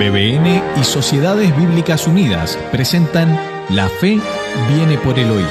BBN y Sociedades Bíblicas Unidas presentan La Fe viene por el oído.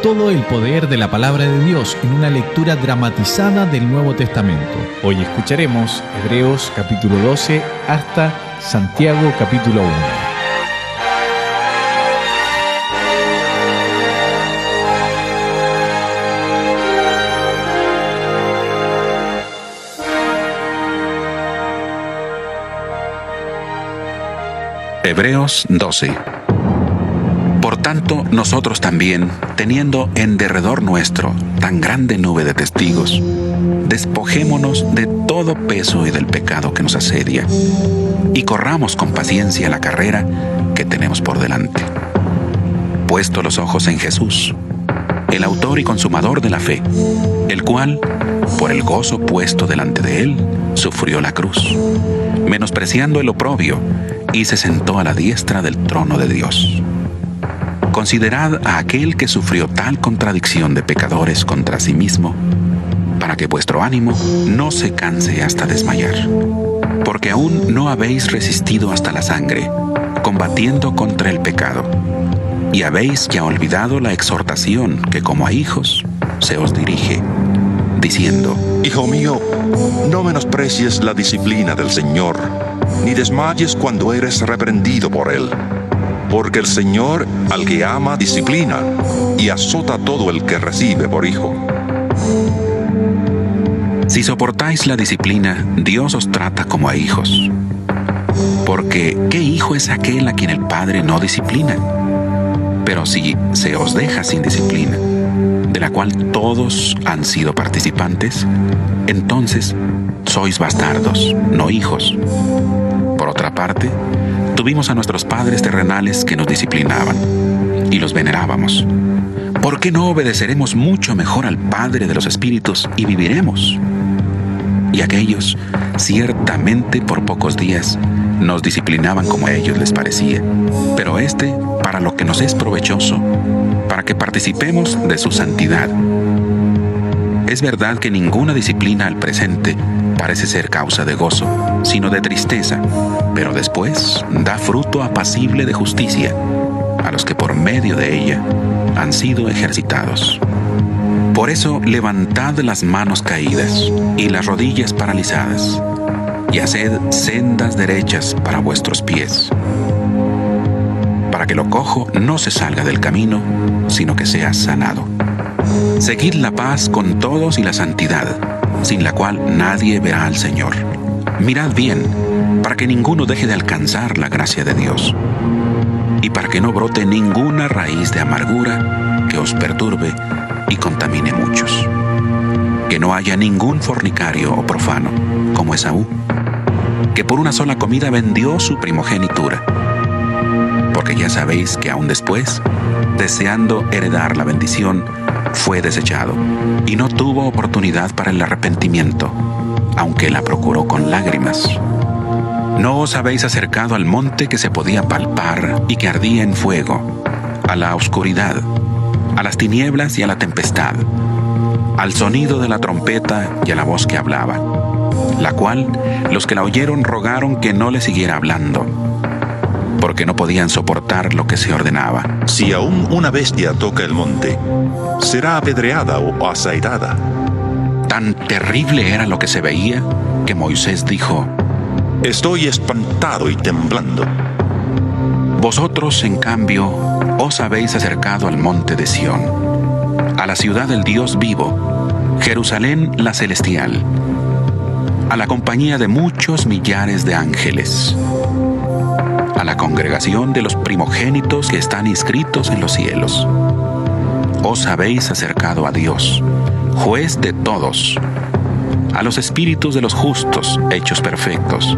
Todo el poder de la palabra de Dios en una lectura dramatizada del Nuevo Testamento. Hoy escucharemos Hebreos capítulo 12 hasta Santiago capítulo 1. Hebreos 12. Por tanto, nosotros también, teniendo en derredor nuestro tan grande nube de testigos, despojémonos de todo peso y del pecado que nos asedia, y corramos con paciencia la carrera que tenemos por delante. Puesto los ojos en Jesús, el autor y consumador de la fe, el cual, por el gozo puesto delante de él, sufrió la cruz, menospreciando el oprobio, y se sentó a la diestra del trono de Dios. Considerad a aquel que sufrió tal contradicción de pecadores contra sí mismo, para que vuestro ánimo no se canse hasta desmayar. Porque aún no habéis resistido hasta la sangre, combatiendo contra el pecado, y habéis ya olvidado la exhortación que como a hijos se os dirige, diciendo: Hijo mío, no menosprecies la disciplina del Señor, ni desmayes cuando eres reprendido por Él. Porque el Señor al que ama disciplina, y azota a todo el que recibe por hijo. Si soportáis la disciplina, Dios os trata como a hijos. Porque ¿qué hijo es aquel a quien el Padre no disciplina? Pero si se os deja sin disciplina, de la cual todos han sido participantes, entonces sois bastardos, no hijos. Por otra parte, tuvimos a nuestros padres terrenales que nos disciplinaban, y los venerábamos. ¿Por qué no obedeceremos mucho mejor al Padre de los Espíritus y viviremos? Y aquellos, ciertamente por pocos días, nos disciplinaban como a ellos les parecía, pero para lo que nos es provechoso, para que participemos de su santidad. Es verdad que ninguna disciplina al presente parece ser causa de gozo, sino de tristeza, pero después da fruto apacible de justicia a los que por medio de ella han sido ejercitados. Por eso levantad las manos caídas y las rodillas paralizadas, y haced sendas derechas para vuestros pies, para que lo cojo no se salga del camino, sino que sea sanado. Seguid la paz con todos y la santidad, sin la cual nadie verá al Señor. Mirad bien, para que ninguno deje de alcanzar la gracia de Dios, y para que no brote ninguna raíz de amargura que os perturbe y contamine muchos. Que no haya ningún fornicario o profano, como Esaú, que por una sola comida vendió su primogenitura. Porque ya sabéis que aún después, deseando heredar la bendición, fue desechado, y no tuvo oportunidad para el arrepentimiento, aunque la procuró con lágrimas. ¿No os habéis acercado al monte que se podía palpar y que ardía en fuego, a la oscuridad, a las tinieblas y a la tempestad, al sonido de la trompeta y a la voz que hablaba, la cual los que la oyeron rogaron que no le siguiera hablando, porque no podían soportar lo que se ordenaba? Si aún una bestia toca el monte, será apedreada o asaetada. Tan terrible era lo que se veía que Moisés dijo: Estoy espantado y temblando. Vosotros, en cambio, os habéis acercado al monte de Sión, a la ciudad del Dios vivo, Jerusalén la celestial, a la compañía de muchos millares de ángeles, a la congregación de los primogénitos que están inscritos en los cielos. Os habéis acercado a Dios, juez de todos, a los espíritus de los justos hechos perfectos,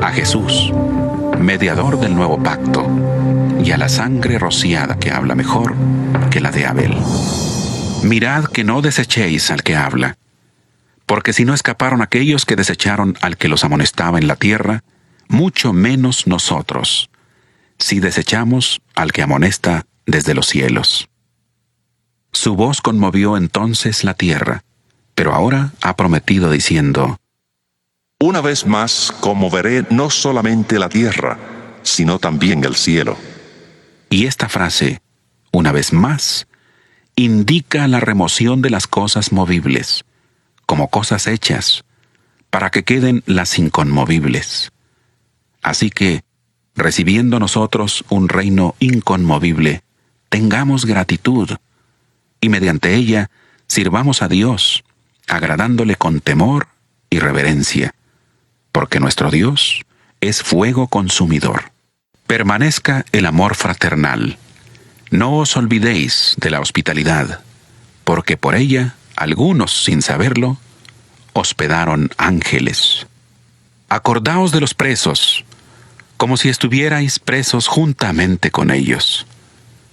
a Jesús, mediador del nuevo pacto, y a la sangre rociada que habla mejor que la de Abel. Mirad que no desechéis al que habla, porque si no escaparon aquellos que desecharon al que los amonestaba en la tierra, mucho menos nosotros, si desechamos al que amonesta desde los cielos. Su voz conmovió entonces la tierra, pero ahora ha prometido diciendo: Una vez más conmoveré no solamente la tierra, sino también el cielo. Y esta frase, una vez más, indica la remoción de las cosas movibles, como cosas hechas, para que queden las inconmovibles. Así que, recibiendo nosotros un reino inconmovible, tengamos gratitud, y mediante ella sirvamos a Dios, agradándole con temor y reverencia, porque nuestro Dios es fuego consumidor. Permanezca el amor fraternal. No os olvidéis de la hospitalidad, porque por ella algunos, sin saberlo, hospedaron ángeles. Acordaos de los presos, como si estuvierais presos juntamente con ellos,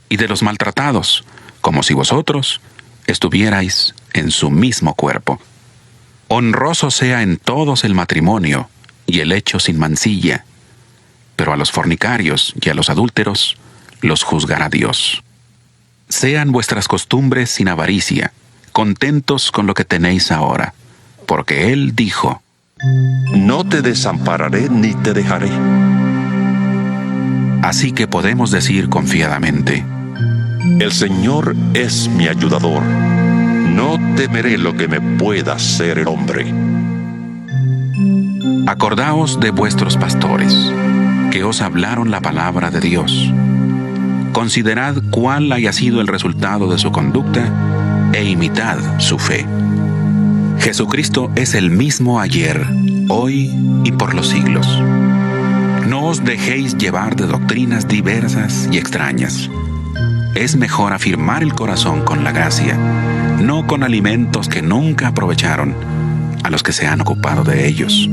y de los maltratados, como si vosotros estuvierais en su mismo cuerpo. Honroso sea en todos el matrimonio y el hecho sin mancilla, pero a los fornicarios y a los adúlteros los juzgará Dios. Sean vuestras costumbres sin avaricia, contentos con lo que tenéis ahora, porque Él dijo: No te desampararé ni te dejaré. Así que podemos decir confiadamente: El Señor es mi ayudador. No temeré lo que me pueda hacer el hombre. Acordaos de vuestros pastores, que os hablaron la palabra de Dios. Considerad cuál haya sido el resultado de su conducta e imitad su fe. Jesucristo es el mismo ayer, hoy y por los siglos. No os dejéis llevar de doctrinas diversas y extrañas. Es mejor afirmar el corazón con la gracia, no con alimentos que nunca aprovecharon a los que se han ocupado de ellos.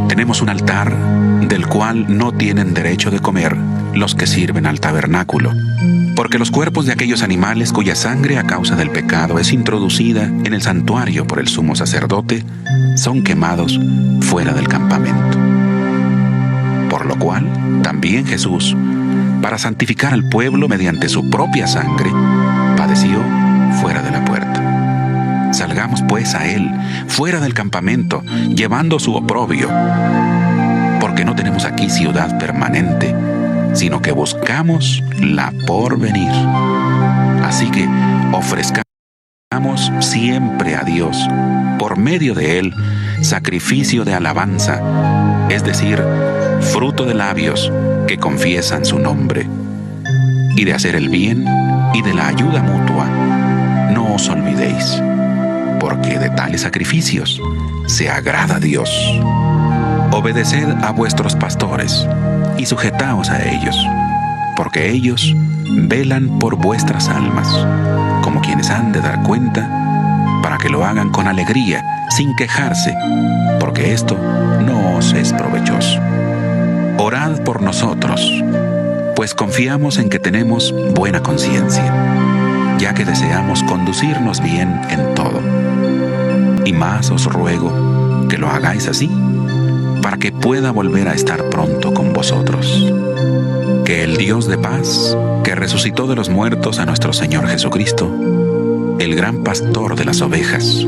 Tenemos un altar del cual no tienen derecho de comer los que sirven al tabernáculo, porque los cuerpos de aquellos animales cuya sangre a causa del pecado es introducida en el santuario por el sumo sacerdote, son quemados fuera del campamento. Por lo cual, también Jesús, para santificar al pueblo mediante su propia sangre, padeció fuera de la puerta. Salgamos pues a Él, fuera del campamento, llevando su oprobio, porque no tenemos aquí ciudad permanente, sino que buscamos la por venir. Así que ofrezcamos siempre a Dios, por medio de Él, sacrificio de alabanza, es decir, fruto de labios que confiesan su nombre. Y de hacer el bien y de la ayuda mutua, no os olvidéis, porque de tales sacrificios se agrada Dios. Obedeced a vuestros pastores y sujetaos a ellos, porque ellos velan por vuestras almas, como quienes han de dar cuenta, para que lo hagan con alegría, sin quejarse, porque esto no os es provechoso. Orad por nosotros, pues confiamos en que tenemos buena conciencia, ya que deseamos conducirnos bien en todo. Y más os ruego que lo hagáis así, para que pueda volver a estar pronto con vosotros. Que el Dios de paz, que resucitó de los muertos a nuestro Señor Jesucristo, el gran pastor de las ovejas,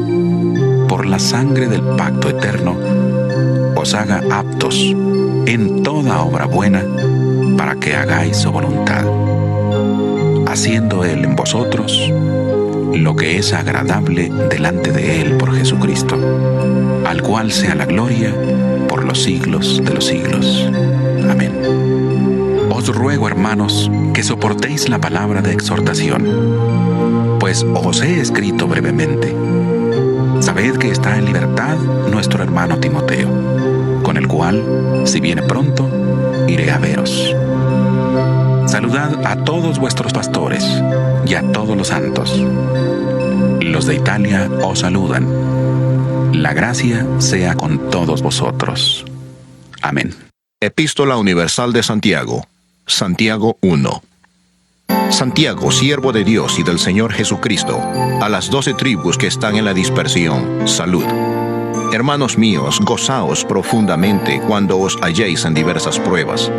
por la sangre del pacto eterno, os haga aptos en toda obra buena, para que hagáis su voluntad, haciendo Él en vosotros lo que es agradable delante de Él por Jesucristo, al cual sea la gloria por los siglos de los siglos. Amén. Os ruego, hermanos, que soportéis la palabra de exhortación, pues os he escrito brevemente. Sabed que está en libertad nuestro hermano Timoteo, con el cual, si viene pronto, iré a veros. Saludad a todos vuestros pastores y a todos los santos. Los de Italia os saludan. La gracia sea con todos vosotros. Amén. Epístola Universal de Santiago. Santiago 1. Santiago, siervo de Dios y del Señor Jesucristo, a las 12 tribus que están en la dispersión, salud. Hermanos míos, gozaos profundamente cuando os halléis en diversas pruebas,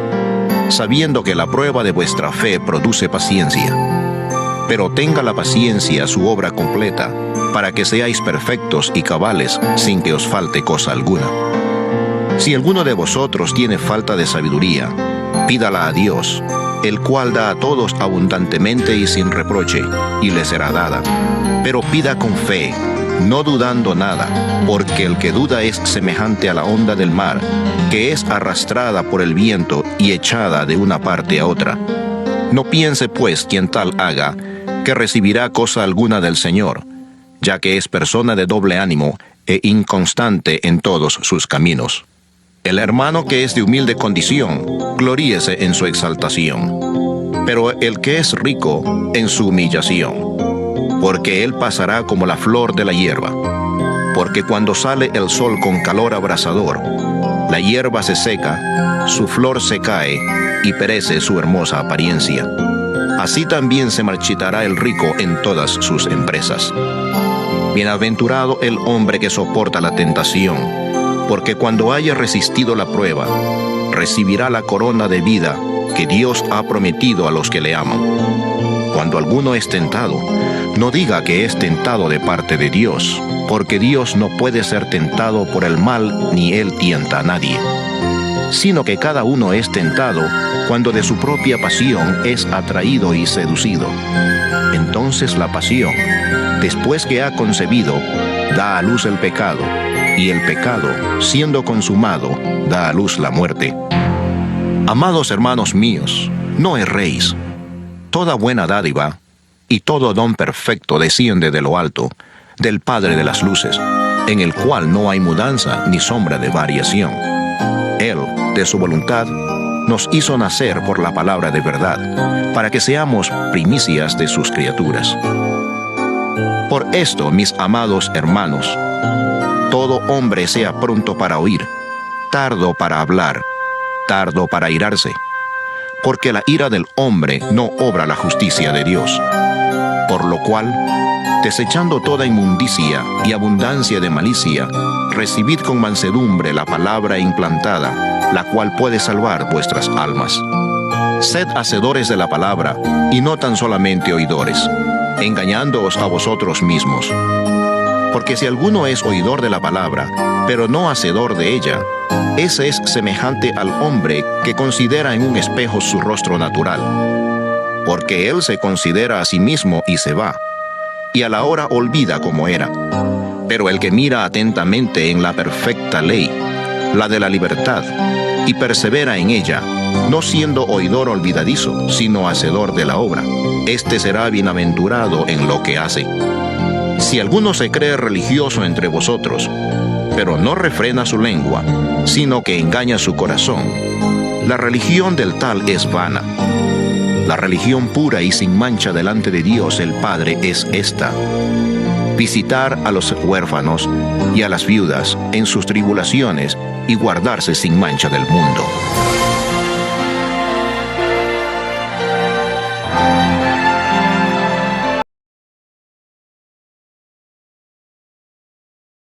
sabiendo que la prueba de vuestra fe produce paciencia. Pero tenga la paciencia su obra completa, para que seáis perfectos y cabales sin que os falte cosa alguna. Si alguno de vosotros tiene falta de sabiduría, pídala a Dios, el cual da a todos abundantemente y sin reproche, y le será dada. Pero pida con fe, no dudando nada, porque el que duda es semejante a la onda del mar, que es arrastrada por el viento y echada de una parte a otra. No piense pues quien tal haga, que recibirá cosa alguna del Señor, ya que es persona de doble ánimo e inconstante en todos sus caminos. El hermano que es de humilde condición, gloríese en su exaltación, pero el que es rico en su humillación, porque él pasará como la flor de la hierba. Porque cuando sale el sol con calor abrasador, la hierba se seca, su flor se cae y perece su hermosa apariencia. Así también se marchitará el rico en todas sus empresas. Bienaventurado el hombre que soporta la tentación, porque cuando haya resistido la prueba, recibirá la corona de vida que Dios ha prometido a los que le aman. Cuando alguno es tentado, no diga que es tentado de parte de Dios, porque Dios no puede ser tentado por el mal, ni Él tienta a nadie. Sino que cada uno es tentado cuando de su propia pasión es atraído y seducido. Entonces la pasión, después que ha concebido, da a luz el pecado, y el pecado, siendo consumado, da a luz la muerte. Amados hermanos míos, no erréis. Toda buena dádiva y todo don perfecto desciende de lo alto, del Padre de las luces, en el cual no hay mudanza ni sombra de variación. Él, de su voluntad, nos hizo nacer por la palabra de verdad, para que seamos primicias de sus criaturas. Por esto, mis amados hermanos, todo hombre sea pronto para oír, tardo para hablar, tardo para irarse, porque la ira del hombre no obra la justicia de Dios. Por lo cual, desechando toda inmundicia y abundancia de malicia, recibid con mansedumbre la palabra implantada, la cual puede salvar vuestras almas. Sed hacedores de la palabra, y no tan solamente oidores, engañándoos a vosotros mismos. Porque si alguno es oidor de la palabra, pero no hacedor de ella, ese es semejante al hombre que considera en un espejo su rostro natural. Porque él se considera a sí mismo y se va, y a la hora olvida cómo era. Pero el que mira atentamente en la perfecta ley, la de la libertad, y persevera en ella, no siendo oidor olvidadizo, sino hacedor de la obra, éste será bienaventurado en lo que hace. Si alguno se cree religioso entre vosotros, pero no refrena su lengua, sino que engaña su corazón, la religión del tal es vana. La religión pura y sin mancha delante de Dios el Padre es esta: visitar a los huérfanos y a las viudas en sus tribulaciones y guardarse sin mancha del mundo.